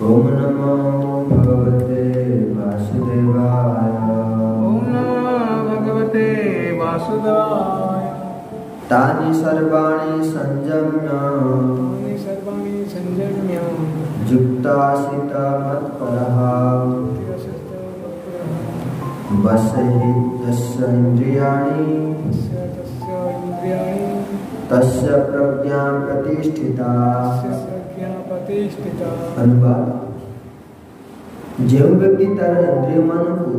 ओम नमो भगवते वासुदेवाय। ओम नमो भगवते वासुदेवाय। तानि सर्वाणि संयम्य युक्तासित मत्परः वसहि यस्य इन्द्रियाणि तस्य प्रज्ञा प्रतिष्ठिता। अनुवाद। जो व्यक्ति तार इंद्रिय मान को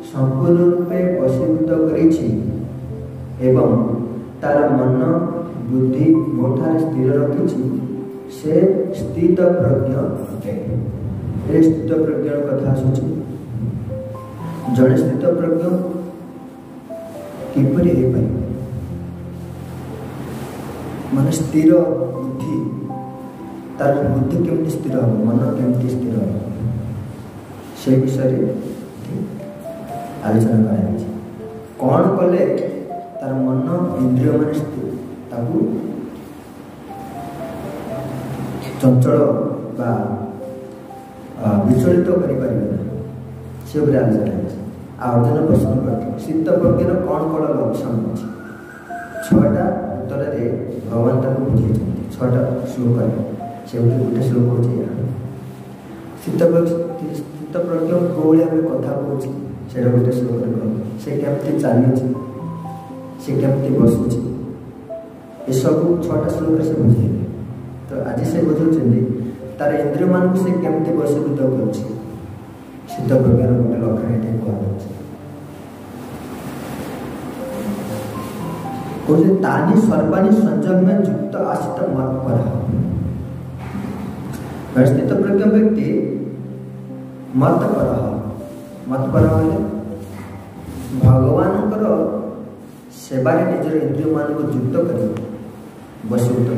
संपूर्ण रूपे वशीभूत करिछि एवं तार मन बुद्धि मोठार स्थिर रखिछि से स्थित प्रज्ञ अटे। ए स्थित प्रज्ञ कथा आसुछि। जड़े स्थित प्रज्ञ किपरि हे पाए मन स्थिर बुद्धि तार बुद्धि केमती स्थिर हो मन केमती स्थिर हो से विषय आलोचना कराଯାଇଛି। कौन कले तार मन इंद्रिय मान ताकू चंचल बा विचलित करें से आलोचना अर्जुन प्रश्न करते शीत प्रज्ञर कौन कौन लक्षण अच्छे छटा उत्तर दे भगवान ताको बुझे छटा श्लोक से गोटे श्लोक होची शीत प्रज्ञ कौन भाव कथा कहूँ से गोटे श्लोक से केमती चली से केमती बसुची ये सब छटा श्लोक से बुझे। तो आज से बुझे तार इंद्रिय मान से केमती वशीभूत कर शीत प्रज्ञार गोटे लक्षण ये कहुच्छे कहते तानि सर्वाणि संयम्य युक्त आसित मत्परः। स्थित प्रज्ञ व्यक्ति मत्परः मत्परः भगवान सेवारे निजर इंद्रिय मान को युक्त कर वशीभूत कर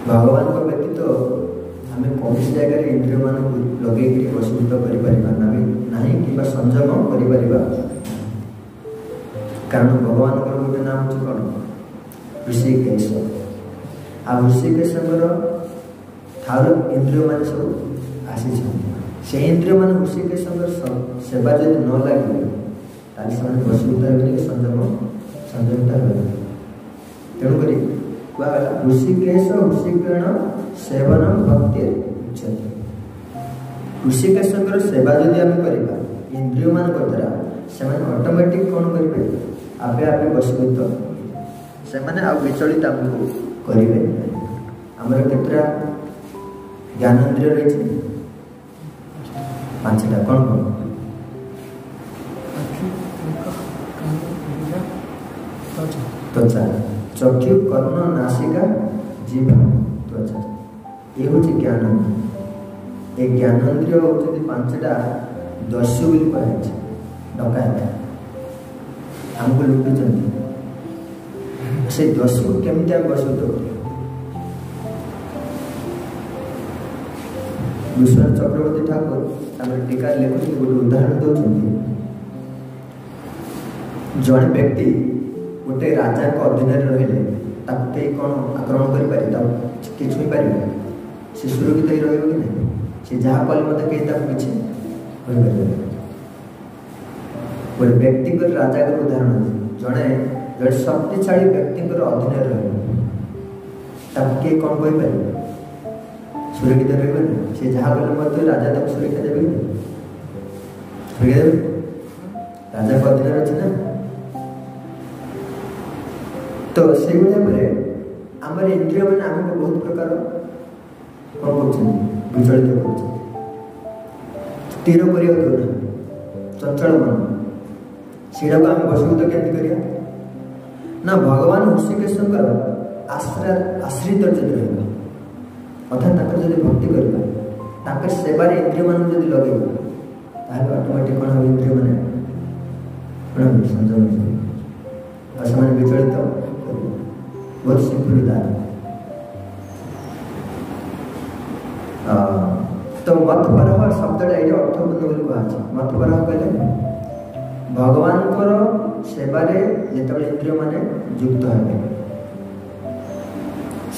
भगवान को व्यतीत आम कौन जगह इंद्रिय मान को लगे वशीभूत कर संयम कर कारण भगवान गोटे नाम हूँ कौन ऋषिकेश आ ऋषिकेश थार इंद्रिय मान सब आसी से इंद्रिय मान ऋषिकेश सेवा जब न लगे ताले वशीभूत हो संयमता रही। तेणुक ऋषिकेश ऋषिकेण सेवन भक्ति उच्यते। ऋषिकेश सेवा जदि आम करवा इंद्रिय मान द्वारा से ऑटोमेटिक कौन करेंगे आपे आपे वशीभूत से विचलित आमको करेंगे। आमर केतरा ज्ञानेन्द्रिय रही पांचटा कौन कौन त्वचा चक्षु कर्ण नासिका जीवा त्वचा ये हूँ ज्ञानेन्द्रिय। ये ज्ञानेन्द्रिय होती पांचटा दस्यु बोली कहुच्छे डकायत आमको लुटुंट से दस्यु केमती आम वशीभूत विश्वनाथ चक्रवर्ती ठाकुर टीका लिखुच गोटे उदाहरण दौरान जड़े व्यक्ति गोटे राजा अधीन रही कौन आक्रमण कर छुई पार से सुरक्षित ही रही कि नहीं से जहाँ कले मत कहीं किसी गोटे व्यक्ति राजा उदाहरण जड़े जड़े शक्तिशाली व्यक्ति अधीन रही कौन कहीपर सुरक्षित रही से जहाँ गले राजा तक सुरक्षा देवे कि सुरक्षा देवे राजा को अधीन अच्छे ना। तो से भाई आम इंद्रिय मैंने आमको बहुत प्रकार कौन कर विचलित कर स्थिर कर चंचल मन से आम वशीभूत केमती करिया ना भगवान ऋषिकेश आश्रित जब रहा अर्थात जब भक्ति करवा सेवार इंद्रिय मान जब लगे ऑटोमेटिक कौन हम इंद्रिय मैंने कौन संयम से विचलित बहुत सिंपल उदाहरण। तो मतपर शब्दटा ये अर्थपूर्ण कहुच्छे मतपर कहले भगवान सेवारे जिते इंद्रिय मान युक्त हे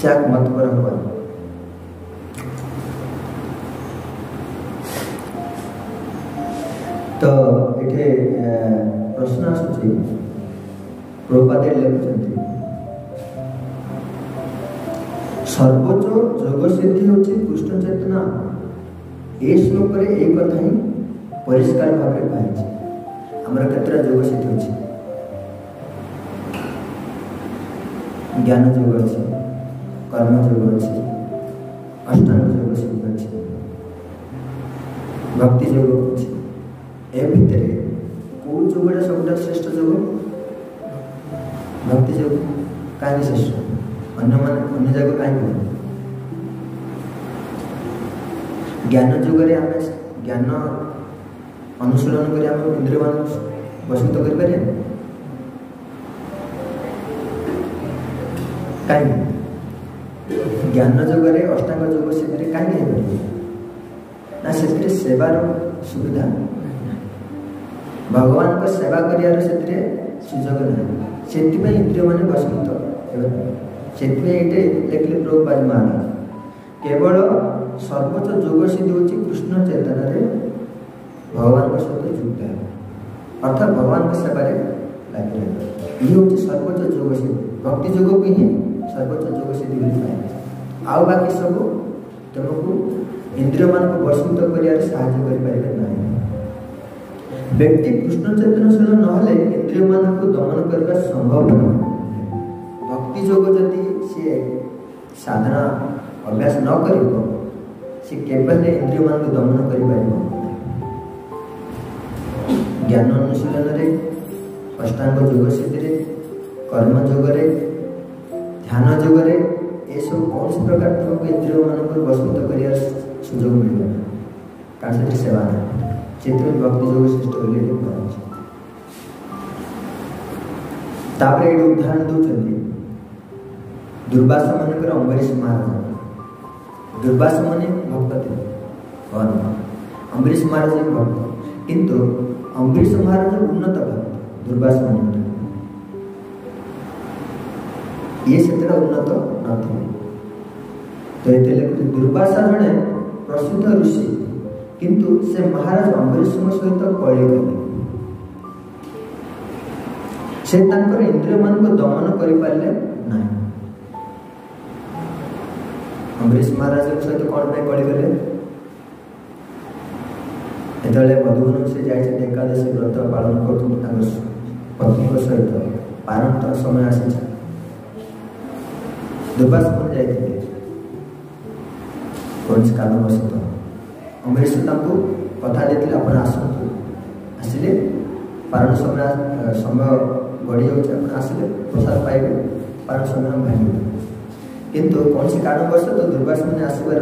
से मतपर तो ये प्रश्न आसूची प्रभुपाद लिखुंट सर्वोच्च जोग सिद्धि हूँ कृष्ण चेतना ए श्लोक एक कथा ही परिष्कार भाव में कही आमर केतरा जोग सिद्धि अच्छे ज्ञान जोग अच्छे कर्म जोग अच्छे अष्टांग जोग सिद्धि अच्छे भक्ति जोग अच्छे ए भितर कौ जोगटा सबुठ श्रेष्ठ जोग भक्ति जोग कहीं श्रेष्ठ अन्य जगह कहीं ज्ञान जुगरे आम ज्ञान अनुशीलन कर इंद्रिय मान वशीभूत कर कहीं ज्ञान जुगरे अष्टांग जोग से कहीं ना से सेवार सुविधा भगवान को सेवा कर सुजोग ना से इंद्रिय मान वशीभूत से लिखले प्रभुपाद महाराज केवल सर्वोच्च जोग सिद्धि हूँ कृष्ण चेतन भगवान सहित जुक्त है अर्थात भगवान के सेवा लगे ये हूँ सर्वोच्च जोग सिद्धि भक्ति जोग को ही सर्वोच्च जोग सिद्धि पाए आउ बाकी सब तुमको इंद्रिय मान को वशीभूत कर व्यक्ति कृष्ण चेतनशील नहले इंद्रिय मान को दमन करने संभव नहीं भक्ति जोग जदि सी साधना अभ्यास न कर केवल इंद्रिय मान को दमन कर ज्ञान अनुशीलन अष्टांग जोग सिद्धि कर्म जोगरे ध्यान जोगरे ये सब कौन से प्रकार तुमको इंद्रिय मान को वशीभूत कर सुजोग मिल कारण से सेवा ना चित्र भक्ति जोग श्रेष्ठ तापर ये उदाहरण दौरान दुर्वासा मन अम्बरीश महाराज दुर्वासा मन भक्त थे कौन अम्बरीश महाराज भक्त किंतु अम्बरीश महाराज उन्नत भक्त दुर्वासा मन ये से उन्नत न तो ये दुर्वासा जड़े प्रसिद्ध ऋषि किंतु से महाराज अम्बरीश सहित कली गले से इंद्रिय मान को दमन कर पारे ना अम्बरीश महाराज सहित कौन पे कली गले जो मधुबन से जाए एकादशी व्रत पालन कर पत्नी सहित पारण समय आसी दुर्वासा मन जाते कौन से कारणवश अम्बरीश कथा देते आप आसतु आसिले पारण समय बढ़ी जाऊँ आसिले प्रसाद पाइबे पारण समय भांगे किंतु कौन से कारणवश तो दुर्वासा मैंने आसबार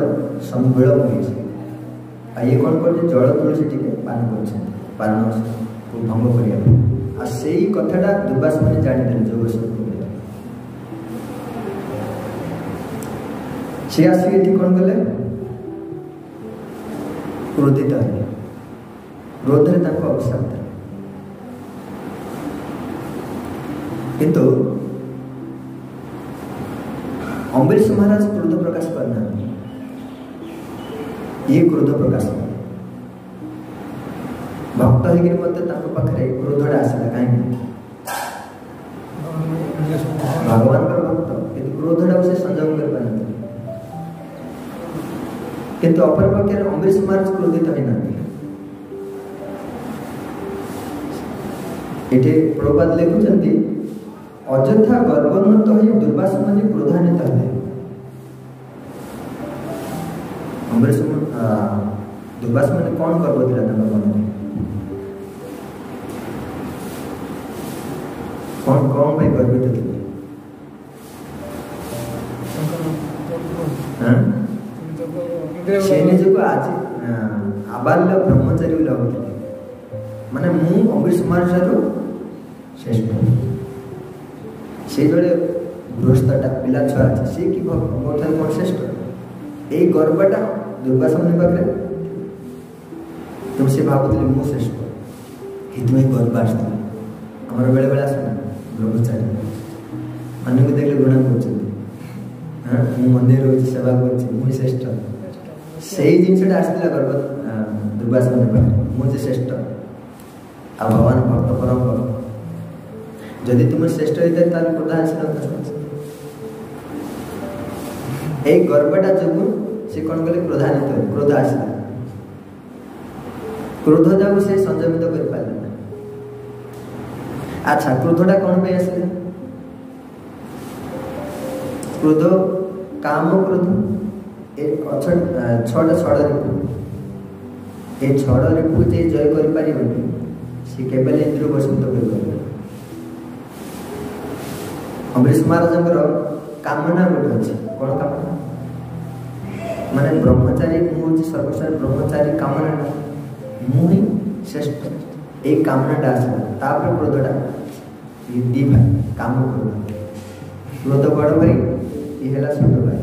विलम्ब हो ये कौन कर जल तुलसी टी पान कर पारण को भंग करने से कथाटा दुर्वासा मैंने जानीदे जोग सी आसिक कौन कले क्रोधित है क्रोधरे अभिशाप था किंतु अम्बरीश महाराज क्रोध प्रकाश करना ये क्रोध प्रकाश भक्त होकर पाखे क्रोधटा आसला कहीं भगवान भक्त कि क्रोधटा से संयम कर पारे किंतु अपर पक्षे अम्बरीश महाराज क्रोधित होना ये प्रभुपाद लिखुंट अଯଥା गर्वोन्नत हो दुर्वासा मन क्रोधान्वित है अम्बरीश दुर्वासा मन कौन गर्व था मन में कौन कौन भाई गर्वित थे से निजक आज आबाल्य ब्रह्मचारी लगुले माने मु अम्बरीश महाराज श्रेष्ठ से जो गृहस्थटा पिला छुआ अच्छे सी कि मोर कौन श्रेष्ठ यही गर्वटा दुर्वासा मन पाखे तुम से भावुली मु श्रेष्ठ ये गर्व आसता आमर बेले बेले आस ब्रह्मचारी अन्य को देखले घृणा कर मंदिर रोज सेवा कर श्रेष्ठ से जिनसा आसला गर्व दुर्वासा मन पाखे मुझे श्रेष्ठ आ भगवान भक्त परम जदि तुम श्रेष्ठ होता है तार क्रोध आस गर्वटा जो से कौन कले क्रोधान्वित क्रोध आसला क्रोध जाऊ से संयमित कर पारे ना। अच्छा क्रोधटा कौन पे आसला क्रोध काम क्रोध ए छड़ा छड़ रिपु ए छड़ रिपु जे जय कर पारिबनी से केवल इंद्रिय वशीभूत कर पारे। अमरीश महाराज कामना गोटे अच्छे कौन कामना माने ब्रह्मचारी मुझे सर्वश्रेष्ठ ब्रह्मचारी कामना मुझे श्रेष्ठ एक कामना आसला क्रोधटा दी भाई काम क्रोध बड़ भाई ये है छोट भाई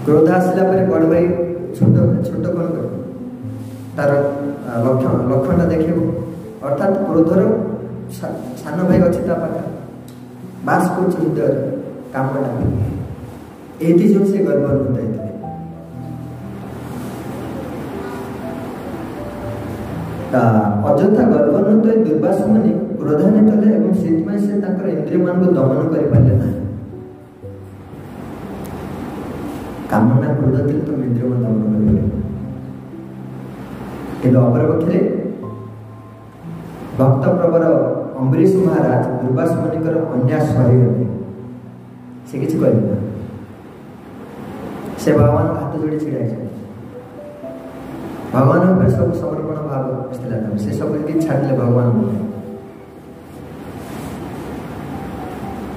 क्रोध आसला बड़ भाई छोट छोट कौन कर तार लक्षणटा देखे अर्थात क्रोधर सान भाई अच्छे पाखे बास कर हृदय कामटा ये जो से गर्व होता अजथा गर्वन्वित दुर्वासा मुनि क्रोधान्वित हेले एवं से इंद्रिय मान को दमन कर पारे ना। कामना क्रोध थे तो इंद्रिय मान दमन कर अपर पक्षे भक्त प्रवर अम्बरीश महाराज दुर्वासा मुनिकर अन्यास सही गले से किसी कहना से भगवान हाथ जोड़ी छिड़ा भगवान ऊपर सब समर्पण भाव से सब छाड़े भगवान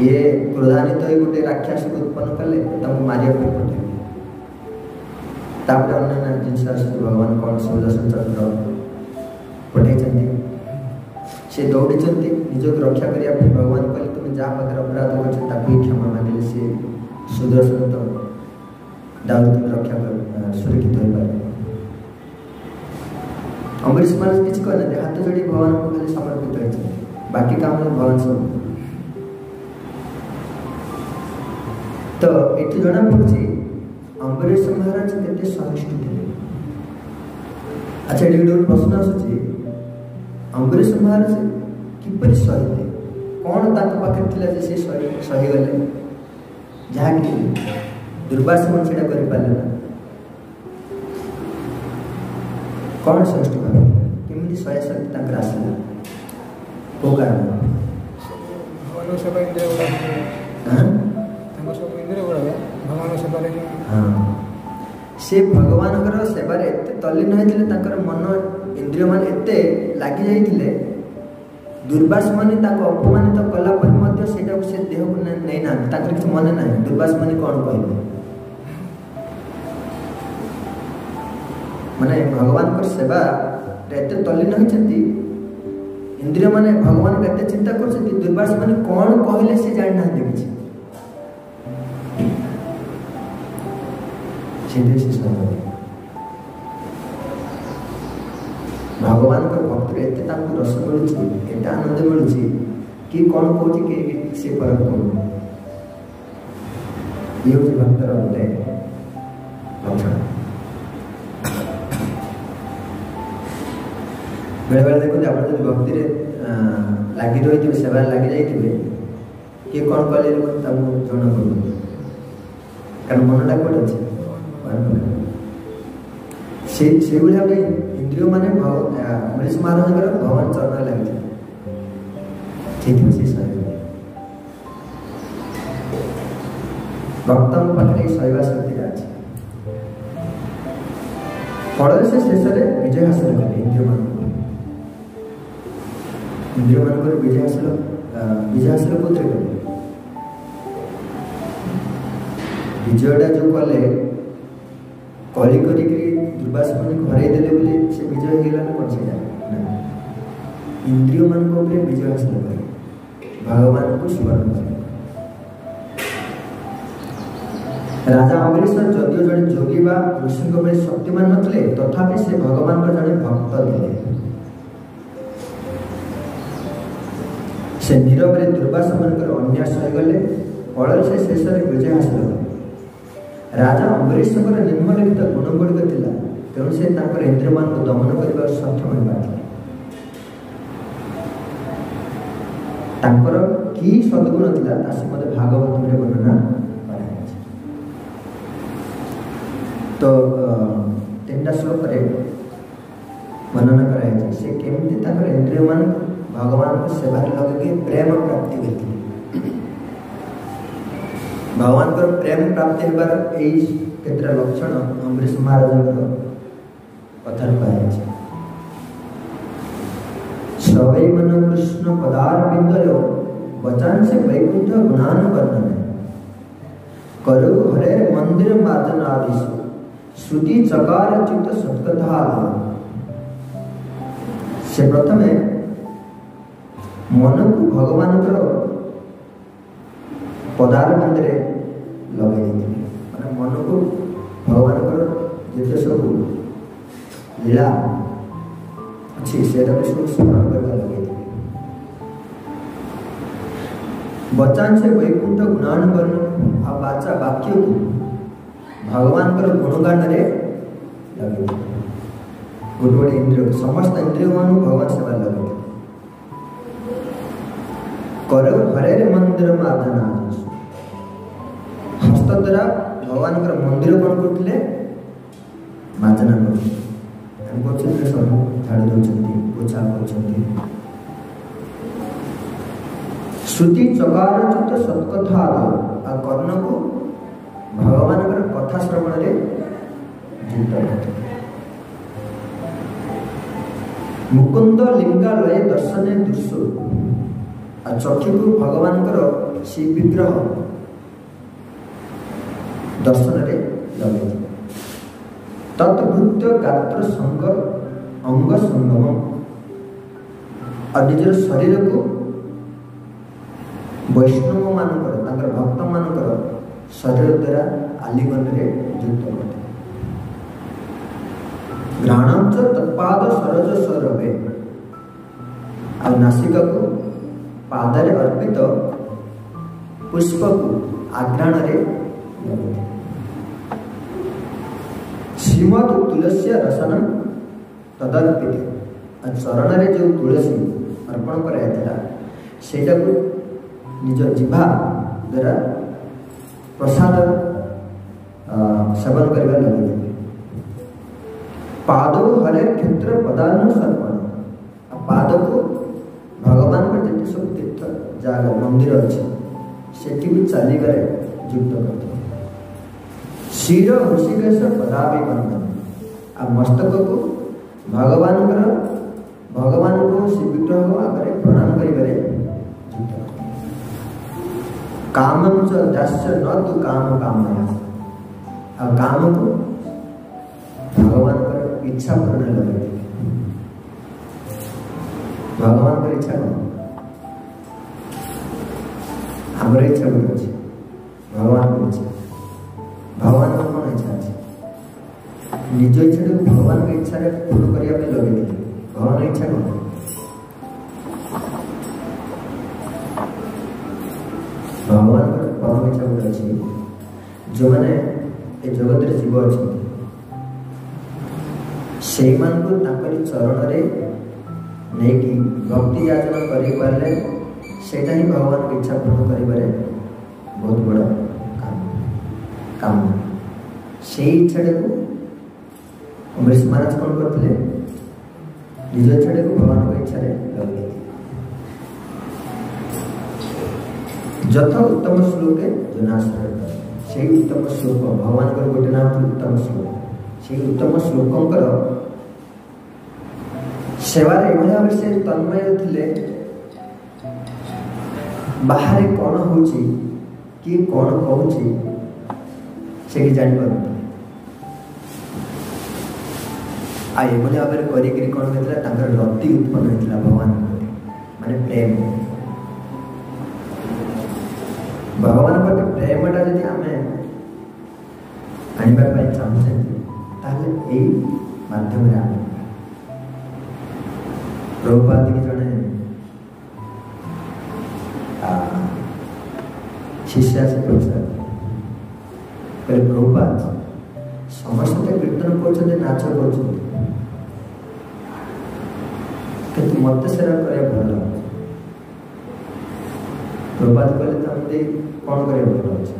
ये क्रोधान्वित हो गोटे राक्षस को उत्पन्न कले मारिया पठे अन्य जिनस भगवान कौन सुदर्शन चक्र पठे से दौड़ी निज को रक्षा करने भगवान कहले तुम जहाँ पाखे अपराध कर क्षमा मांगे से सुदर्शन तो दाऊद तुम रक्षा कर सुरक्षित हो पारे। अम्बरीश महाराज किसी कहना हाथ जोड़ी भगवान को खाली समर्पित होती बाकी काम भगवान सब तो ये जना पड़ी अम्बरीश महाराज के सहिष्णु थे। अच्छा ये गोटे प्रश्न आसूँ अम्बरीश महाराज किपर सही थे कौन पाखे थी से सहीगले जहाँकि दुर्वासा मुनि से कर ना कौन श्रेष्ठ भाव केमी शहे शक्ति आसला को कारण से भगवान सेवार एत तल्लीन होते मन इंद्रिय मान एत लगी जाइए दुर्वासा मुनि अपमानित कलापर से देह को नहीं ना किसी मन ना दुर्वासा मुनि कौन कह माने भगवान को सेवा एत तल्लीन होती इंद्रिय माने भगवान को एत चिंता कर दुर्वासा माने कौन कहले से जान ना किसी भगवान को भक्त एत रस मिलूँ एत आनंद मिलूँ कि कौन कौन कि सी फरक पड़ू ये हूँ भक्तर गोटे लक्षण। बेले बेले देखते आप भक्ति लगी रही सेवा लगी जाइए किए कौन कले जना पड़ू कारण मनटा कौट अच्छे से भाव इंद्रिय माने अम्बरीश महाराज भगवान चरण लगे से भक्त पाखे सहवा शक्ति अच्छे फल से शेष में विजय हासिल कले इंद्रिय मान विजय हासिल कौन कले विजयटा जो कले कली कर दुर्वासा मुनि हरईदे से विजय होगा कौन से इंद्रिय मान विजय हासिल करे भगवान को स्मरण करे। राजा अम्बरीश जदिव जड़े जोगी बा ऋषि शक्तिमान नथिले तथापि से भगवान का जड़े भक्त थे से नीरव दुर्वासा मुनि अन्यास होगले फल से शेष में विजय हासिल कले। राजा अम्बरीश निम्नलिखित गुण गुड़िक तेणु से इंद्रिय मान को दमन करने सक्षम हो पाते ତାଙ୍କର କି ସଦ୍ଗୁଣ ଥିଲା ତା ଶ୍ରୀମଦ୍ ଭାଗବତରେ ବର୍ଣ୍ଣନା କରାଯାଇଛି। ତ 3ଟା ଶ୍ଲୋକରେ ବର୍ଣ୍ଣନା କରାଯାଇଛି ସେ କେମିତି ତାଙ୍କର ଇନ୍ଦ୍ରିୟମାନଙ୍କୁ ଭଗବାନଙ୍କ ସେବାରେ ଲଗେଇକି ପ୍ରେମ ପ୍ରାପ୍ତି କରିଥିଲେ। ଭଗବାନଙ୍କର ପ୍ରେମ ପ୍ରାପ୍ତି ହେବାର ଏଇ କେତେଟା ଲକ୍ଷଣ ଅମ୍ବରୀଶ ମହାରାଜଙ୍କର କଥାରେ କୁହାଯାଇଛି। ସବୈ ମନ କୃଷ୍ଣ ପଦାରବିନ୍ଦୟ ବଚାଂସେ ବୈକୁଣ୍ଠ ଗୁଣାନୁବର୍ଣ୍ଣନେ କରୁ ହରେ ମନ୍ଦିର ମାର୍ଜନାଦିଷୁ ଶ୍ରୁତି ଚକାର ଚିତ୍ତ ସତ୍କଥା। ସେ ପ୍ରଥମେ ମନକୁ ଭଗବାନଙ୍କର ପଦାରବିନ୍ଦରେ ଲଗାଇ ଦେଇଥିଲେ। ମାନେ ମନକୁ ଭଗବାନଙ୍କର ଯେତେ ସବୁ ଲୀଳା ଅଛି ସେଟାକୁ ସବୁ ସ୍ମରଣ କରିବା ଲଗାଇଥିଲେ। ବଚାଂସେ ବୈକୁଣ୍ଠ ଗୁଣାନୁବର୍ଣ୍ଣନ ଆଉ ବାକ୍ୟକୁ ଭଗବାନଙ୍କର ଗୁଣଗାନରେ ଲଗାଇଥିଲେ। ଗୋଟେ ଗୋଟେ ଇନ୍ଦ୍ରିୟ ସମସ୍ତ ଇନ୍ଦ୍ରିୟମାନଙ୍କୁ ଭଗବାନ ସେବାରେ ଲଗାଇଥିଲେ। କର ହରେରେ ମନ୍ଦିର ମାର୍ଜନା ହସ୍ତ ଦ୍ୱାରା ଭଗବାନଙ୍କର ମନ୍ଦିର କ'ଣ କରୁଥିଲେ? ମାର୍ଜନା କରୁଥିଲେ। ଆମେ କରୁଛନ୍ତି ସବୁ ଝାଡ଼ି ଦେଉଛନ୍ତି, ପୋଛା କରୁଛନ୍ତି। ଶ୍ରୁତି ଚକାର ଚିତ୍ତ ସତ୍କଥା ଆଦୟ ଆଉ କର୍ଣ୍ଣକୁ ଭଗବାନଙ୍କର କଥା ଶ୍ରବଣରେ ଯୁକ୍ତ କରୁଥିଲେ। ମୁକୁନ୍ଦ ଲିଙ୍ଗାଳୟ ଦର୍ଶନେ ଦୃଶ୍ୟ ଆଉ ଚକ୍ଷୁକୁ ଭଗବାନଙ୍କର ଶ୍ରୀ ବିଗ୍ରହ ଦର୍ଶନରେ ଲଗାଇଥିଲେ। ତତ୍ଭୃତ୍ୟ ଗାତ୍ର ସଙ୍ଗ ଅଙ୍ଗ ସଙ୍ଗମ ଆଉ ନିଜର ଶରୀରକୁ ବୈଷ୍ଣବ ମାନଙ୍କର ତାଙ୍କର ଭକ୍ତ ମାନଙ୍କର ଶରୀର ଦ୍ୱାରା ଆଲିଙ୍ଗନରେ ଯୁକ୍ତ କରିଥିଲେ। ଘ୍ରାଣଞ୍ଚ ତତ୍ପାଦ ସରୋଜ ସୌରଭେ ଆଉ ନାସିକାକୁ ପାଦରେ ଅର୍ପିତ ପୁଷ୍ପକୁ ଆଘ୍ରାଣରେ ଲଗାଇଥିଲେ। ଶ୍ରୀମଦ୍ ତୁଳସୀ ରସନମ୍ ତଦର୍ପିତ ଆଉ ଚରଣରେ ଯେଉଁ ତୁଳସୀ ଅର୍ପଣ କରାଯାଇଥିଲା ସେଇଟାକୁ ନିଜ ଜିଭା ଦ୍ୱାରା ପ୍ରସାଦ ସେବନ କରିବା ଲଗାଇଥିଲେ। ପାଦ ହରେ କ୍ଷେତ୍ର ପଦାନୁସର୍ପଣ ଆଉ ପାଦକୁ ଭଗବାନଙ୍କର ଯେତେ ସବୁ ତୀର୍ଥ ଜାଗା ମନ୍ଦିର ଅଛି ସେଠି ବି ଚାଲିବାରେ ଯୁକ୍ତ କରିଥିଲେ। ଶିର ହୃଷିକେଶ ପଦାଭିବନ୍ଦନ ଆଉ ମସ୍ତକକୁ ଭଗବାନଙ୍କୁ ଶ୍ରୀବିଗ୍ରହ ଆଗରେ ପ୍ରଣାମ କରିବାରେ ଯୁକ୍ତ କରିଥିଲେ। କାମଂ ଚ ଦାସ୍ୟ ନ ତୁ କାମ କାମୟା ଆଉ କାମକୁ ଭଗବାନଙ୍କର ଇଚ୍ଛା ପୂରଣ ଲଗାଇଥିଲେ। ଭଗବାନଙ୍କର ଇଚ୍ଛା କ'ଣ? ଆମର ଇଚ୍ଛା ଗୋଟେ ଅଛି, ଭଗବାନଙ୍କର ଇଚ୍ଛା। ଭଗବାନଙ୍କର କ'ଣ ଇଚ୍ଛା ଅଛି? ନିଜ ଇଚ୍ଛାଟାକୁ ଭଗବାନଙ୍କ ଇଚ୍ଛାରେ ପୂରଣ କରିବା ପାଇଁ ଲଗେଇଥିଲେ। ଭଗବାନଙ୍କ ଇଚ୍ଛା କ'ଣ? ଭଗବାନଙ୍କର ପରମ ଇଚ୍ଛା ଗୋଟେ ଅଛି। ଯେଉଁମାନେ ଏ ଜଗତରେ ଜୀବ ଅଛନ୍ତି ସେଇମାନଙ୍କୁ ତାଙ୍କରି ଚରଣରେ ନେଇକି ଭକ୍ତି ଯାଚନ କରିପାରିଲେ ସେଇଟା ହିଁ ଭଗବାନଙ୍କ ଇଚ୍ଛା ପୂରଣ କରିବାରେ ବହୁତ ବଡ଼ କାମ। ସେଇ ଇଚ୍ଛାଟାକୁ ଅମ୍ବରୀଶ ମହାରାଜ କ'ଣ କରିଥିଲେ? ନିଜ ଇଚ୍ଛାଟାକୁ ଭଗବାନଙ୍କ ଇଚ୍ଛାରେ ଲଗେଇଥିଲେ। ଯଥା ଉତ୍ତମ ଶ୍ଲୋକେ ଜନାଶ୍ରୟ ସେଇ ଉତ୍ତମ ଶ୍ଲୋକ ଭଗବାନଙ୍କର ଗୋଟେ ନାମ ଉତ୍ତମ ଶ୍ଲୋକ। ସେଇ ଉତ୍ତମ ଶ୍ଲୋକଙ୍କର ସେବାରେ ଏଭଳି ଭାବରେ ସେ ତନ୍ମୟ ଥିଲେ। ବାହାରେ କ'ଣ ହେଉଛି କିଏ କ'ଣ କହୁଛି ସେଠି ଜାଣିପାରୁନଥିଲେ। ଆଉ ଏଭଳି ଭାବରେ କରିକିରି କ'ଣ ହେଇଥିଲା? ତାଙ୍କର ରତି ଉତ୍ପନ୍ନ ହେଇଥିଲା ଭଗବାନଙ୍କ ପ୍ରତି, ମାନେ ପ୍ରେମ। ଭଗବାନଙ୍କ ପ୍ରତି ପ୍ରେମଟା ଯଦି ଆମେ ଆଣିବା ପାଇଁ ଚାହୁଁଛନ୍ତି ତାହେଲେ ଏଇ ମାଧ୍ୟମରେ ଆମେ ପ୍ରଭୁପାଦ ଜଣେ ଶିଷ୍ୟ ଆସି ପଚାରିଲେ, କହିଲେ ପ୍ରଭୁପାଦ ସମସ୍ତେ କୀର୍ତ୍ତନ କରୁଛନ୍ତି, ନାଚ କରୁଛନ୍ତି, କିନ୍ତୁ ମୋତେ ସେଟା କରିବା ଭଲ ଲାଗୁଛି। प्रभुपाद कहले तुम कौन करे भल अच्छे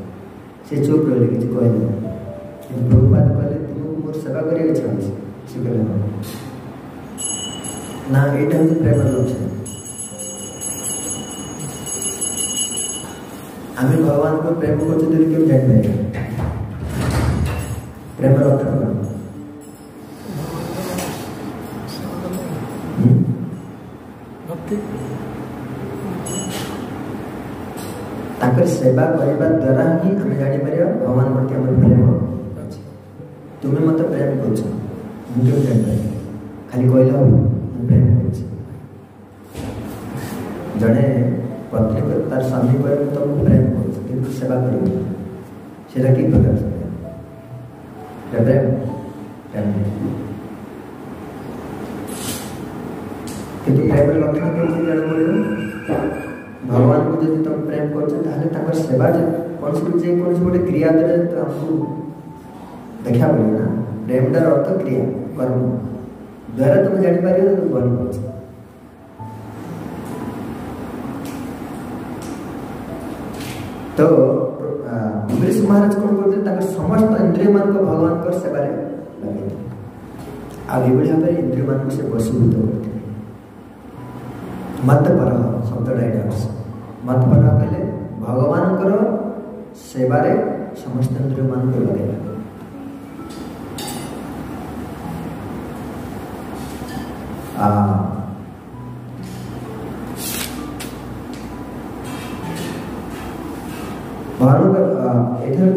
से चुप रही किसी कहले कि प्रभुपाद कहले तुमको मोर सेवा करिया इच्छा अच्छे से कहले ना यहाँ हूँ प्रेम लक्षण आम भगवान को प्रेम करते क्यों जान प्रेम लक्षण कौन ताकर सेवा करने द्वारा ही आम जापर भगवान प्रति आम प्रेम अच्छे तुम्हें मत प्रेम कर क्यों जापर खाली कहले हम प्रेम कर जड़े पत्नी को तार स्वामी पर तुमको प्रेम कर सेवा कर कि प्रकार प्रेम किंतु प्रेम लक्षण के जान पड़े भगवान को जब तुम प्रेम कर सेवा कौन सी गोटे क्रिया द्वारा तो हमको देखा पड़े ना प्रेम तार अर्थ क्रिया कर्म द्वारा तुम जापर बन पाच तो अम्बरीश महाराज कौन करते समस्त इंद्रिय मान को भगवान को सेवा लगे आगे भाव में इंद्रिय मान को से वशीभूत करते मत पर शब्द मत पर कहले भगवान सेवारे समस्त इंद्रिय मान को लगे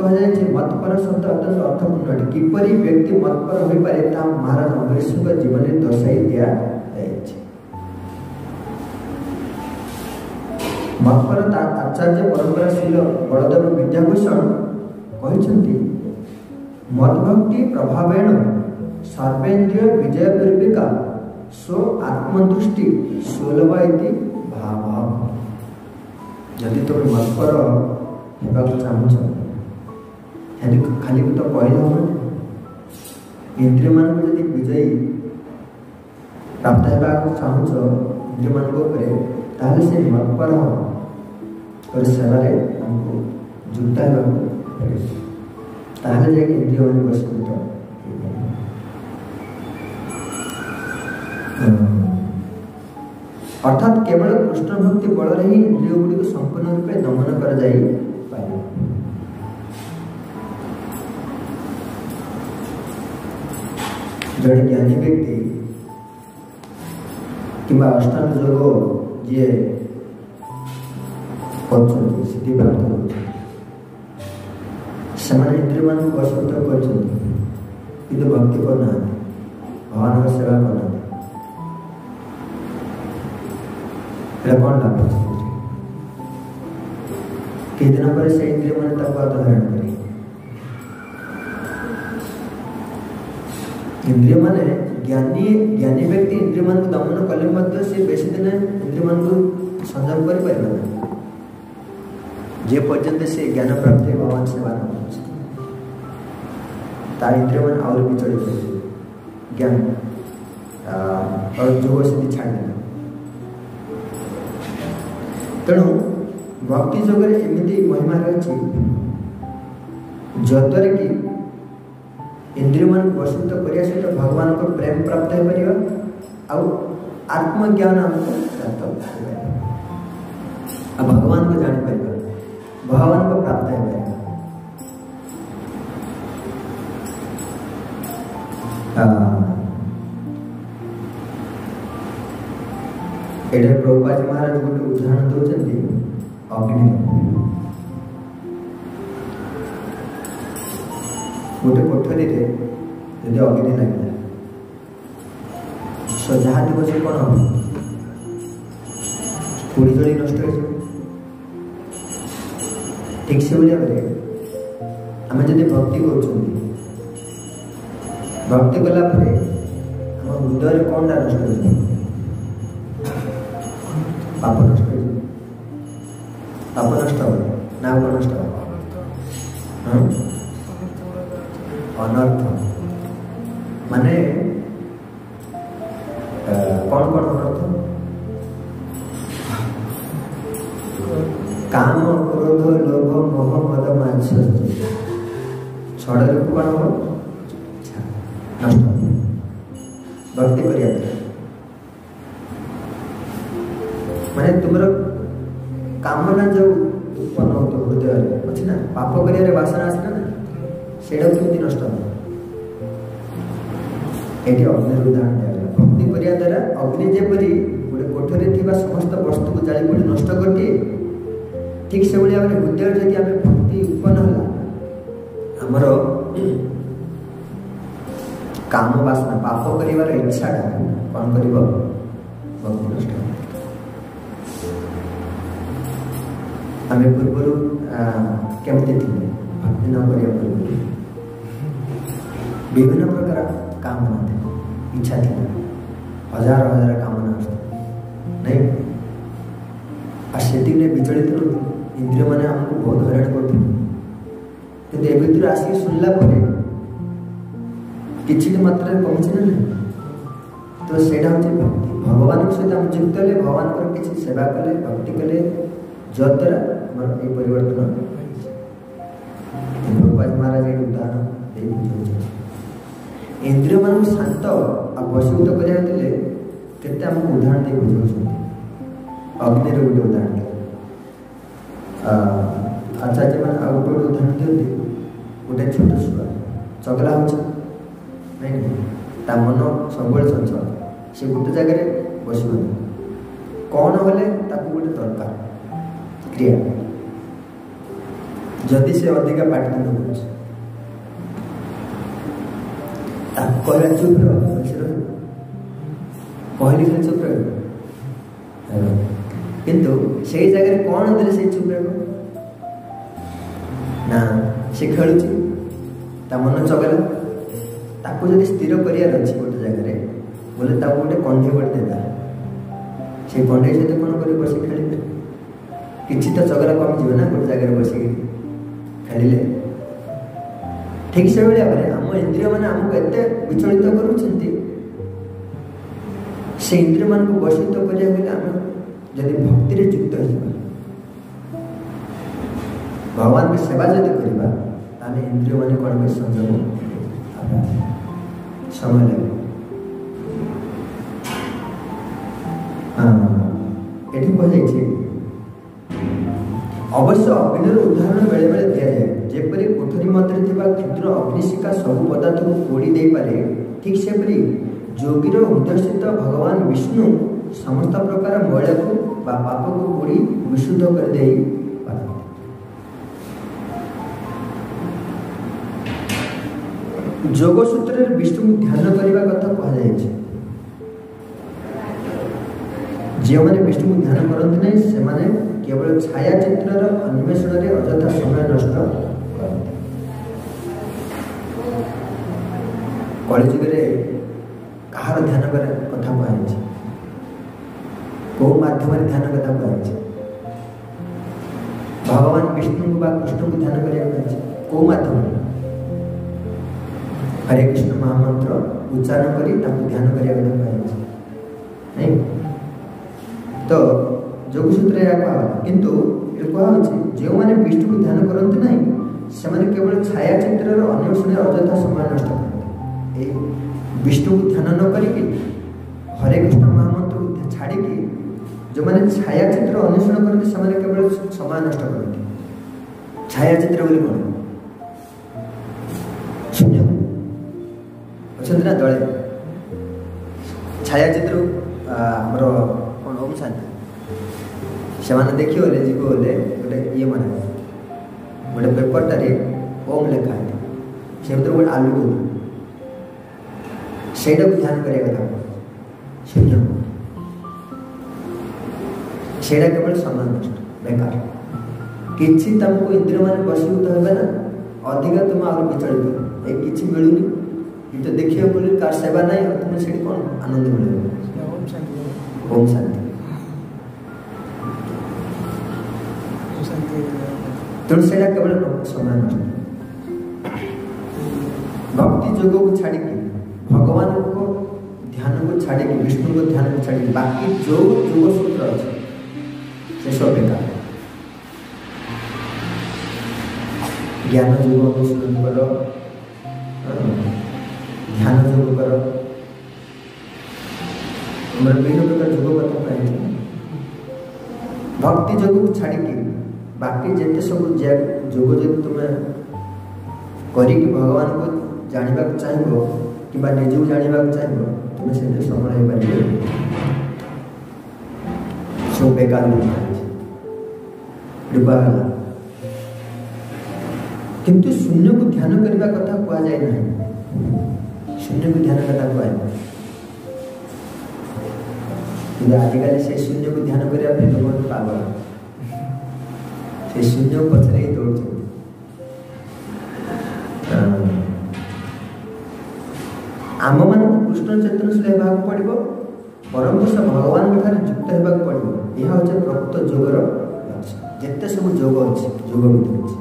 कहुए मतपर शब्द अत्यंत अर्थपूर्ण अटे किपरि व्यक्ति मतपर हो पारे महाराज अम्बरीश जीवन में दर्शाई दिया मतपर आचार्य परंपराशील बड़देव विद्याभूषण कहते मद्भक्ति प्रभावेण सर्वेन्द्रिय विजय पूर्विका सो आत्मदृष्टि सुलभ इति भाव जदि तुम मतपर होगा चाहूँ खाली तो कहले हम इंद्रिय मान को जब विजयी प्राप्त होगा चाहूँ इंद्रिय मान से मतपर और सेवारे हमको जुटा जाए इंद्रिय मान वशीभूत अर्थात केवल कृष्ण भक्ति बल ही इंद्रिय गुड़ी संपूर्ण रूपे दमन कर जड़े ज्ञानी व्यक्ति कि अष्टांग योग जी सिद्धि प्राप्त से इंद्रिय मान वशीभूत कर भक्ति करना भगवान का सेवा करना कौन लाभ कई दिन पर से इंद्रिय मान धारण कर इंद्रिय मान ज्ञानी व्यक्ति इंद्रिय मान को दमन कले से बेसी दिन इंद्रिय मान को संयम कर जे पर्यंत से ज्ञान प्राप्त भगवान सेवा तार इंद्रिय मान आउर विचलित ज्ञान और जोग से छाड़ तेणु भक्ति जोग एमती महिमा रही जद्वारा कि इंद्रिय मान वशीभूत करने सहित भगवान को प्रेम प्राप्त हो पार आत्मज्ञान हमको प्राप्त हो भगवान को जापर भगवान को प्राप्त हो पार प्रभुपाद महाराज गोटे उदाहरण दौरान अग्नि गोटे कोठरी यदि अग्नि लगे जहाँ थी से कौन हम पोड़ी जड़ी नष्ट हो ठीक से भाव आम जब भक्ति भक्ति कलापर आम हृदय कौन टा नष्ट हो पाप नष्ट हो पाप नष्ट हो ना कौन नष्ट हो अनर्थ माने कौन कौन अनर्थ काम क्रोध लोभ मोह मद मात्सर्य छड़ रूप कौन हो नष्ट भक्ति करिया माने तुमर कामना जो उत्पन्न हो तो हृदय अच्छी ना पाप करिया वासना आसना ना सेटा केमती नष्ट ये अग्नि उदाहरण दिया भक्ति करिया द्वारा अग्नि जेपरी गोटे कोठरी थिबा समस्त वस्तु को जाली पड़ी नष्ट करती ठीक से भाई आम हृदय जदि आम भक्ति उत्पन्न होला आमर काम वासना पाप करिवार इच्छाटा कौन कर भक्ति नष्ट आम पूर्वर केमती थी भक्ति न करिया पूर्व विभिन्न प्रकार कामना थे इच्छा थी हजार हजार कामना नहीं आती विचलित इंद्रिय मैंने आमको बहुत हैरान करते ए भर आसिक शुणला कि मात्रा कमी ना तो सेटा हूँ भक्ति भगवान सहित आम युक्त हेले भगवान किसी सेवा कले भक्ति कले जद्वारा आम ये परिवर्तन महाराज एक उदाहरण दे बुझे इंद्रिय मान शांत वशीभूत करते केते आमको उदाहरण दे बुझाऊँ अग्नि गोटे उदाहरण आचार्य मैंने आउ गोटे उदाहरण दिखते गोटे छोट छुआ चगला हो मन सब चंचल से गोटे जगह बस कौन हेले गोटे दरकार क्रिया जदि से अधिका पाटितुंड कर चुप कहली खाली चुप रह किंतु से जगह कौन देले से चुप रह ना से खेलुची मन चगला ताको जदि स्थिर करियार अच्छी गोटे जगह बोले गोटे कंढे गोटे देता से कंढे सहित कौन कर बस खेल किसी तो चगला कमिज ना गोटे जगह बस खेलिले ठीक से भाई आम इंद्रिय मैंने आमको एत विचलित कर इंद्रिय मान को वशीभूत करा आम जदि भक्ति रे युक्त हो भगवान की सेवा जदि करवा इंद्रिय मैंने कौन संयोग समय लगे ये कहुई अवश्य अग्नि उदाहरण बेले बेले दि जाए जेपरी कोठरी मध्य क्षुद्र अग्निशिखा सब पदार्थ को पोड़ी दे पारे ठीक सेपरी योगीर हृदय स्थित भगवान विष्णु समस्त प्रकार मैला को पाप को पोड़ी विशुद्ध कर दे जोग सूत्र विष्णु को ध्यान करने कथा कहुई जो मैंने विष्णु को ध्यान करते नहीं से केवल छायाचित्र अन्वेषण में अଯଥା समय नष्ट करते कलिजुगे कहार ध्यान कथा कहुई कौ मध्यम ध्यान कथा कहुई भगवान विष्णु को कृष्ण को ध्यान करा कौ मध्यम हरे कृष्ण महामंत्र उच्चारण करी ध्यान करिया कथा नहीं तो जोग सूत्र किंतु जो मैंने विष्णु को ध्यान करते ना से केवल छायाचित्र अन्वेषण अଯଥା समय नष्ट करते विष्णु को ध्यान न करी हरे कृष्ण महामंत्र को छाड़ी जो मैंने छायाचित्र अन्वेषण करते से केवल समय नष्ट करते छायाचित्र बोली कौन शून्य अच्छा ना दले छायाचित्र आमर कौन ओम शांति से देखिए जीव बोले गोटे ये मन गोटे पेपरटारे ओम लेखा से गोटे आलू से ध्यान करा शून्य से केवल समय नष्ट बेकार किसी तुमको इंद्रिय मान वशीभूत है ना अधिका तुम आगे विचलित ये किसी मिलूनी ये तो देखिए बोले कार सेवा नहीं और तुम्हें से कौन आनंद मिले ओम शांति तेणु से केवल समय नष्ट भक्ति जोग को छाड़ी भगवान को ध्यान को छाड़ी विष्णु को ध्यान को छाड़ी बाकी जो जोग सूत्र अच्छे से सब बेकार ज्ञान योग अनुसरण कर, ध्यान योग कर, विभिन्न प्रकार योग कथा कहे। भक्ति योग को छाड़ी बाकी जिते सब योग जो तुम्हें करी भगवान को जानवा चाहब कि निज को जानवा चाहब तुम्हें से समझ पार सब बेकार डूबा किंतु शून्य को ध्यान करने कथा कह जाए ना, शून्य को ध्यान कथा कह आजिकल से शून्य को ध्यान करने लोग पागल से शून्य पचर ही दौड़। आम मान कृष्ण चेतनशील होगा पड़ो, परम पुरुष भगवान युक्त होगा पड़ो। यह हूँ प्रकृत जोगर लक्ष्य। जिते सब जोग अच्छे जोग भर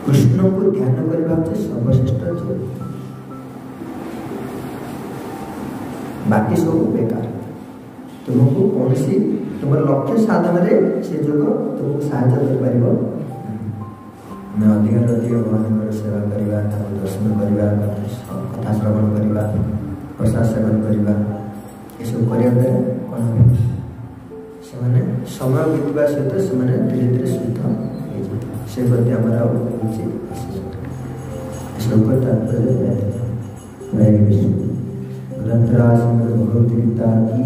कृष्ण को ध्यान करने सर्वश्रेष्ठ जोग, बाकी सब बेकार। तुमको कौन सी तुम लक्ष्य साधन से जोग तुमको साहाय्य कर अधिक भगवान सेवा करवा, दर्शन करवा, कथा श्रवण करवा, प्रसाद सेवन करवा, ये सब कौन से समय बीतवा सहित से धीरे धीरे शुद्ध से प्रति आम श्लोक तात्पर्य ग्रंथराज भगवद गीता की।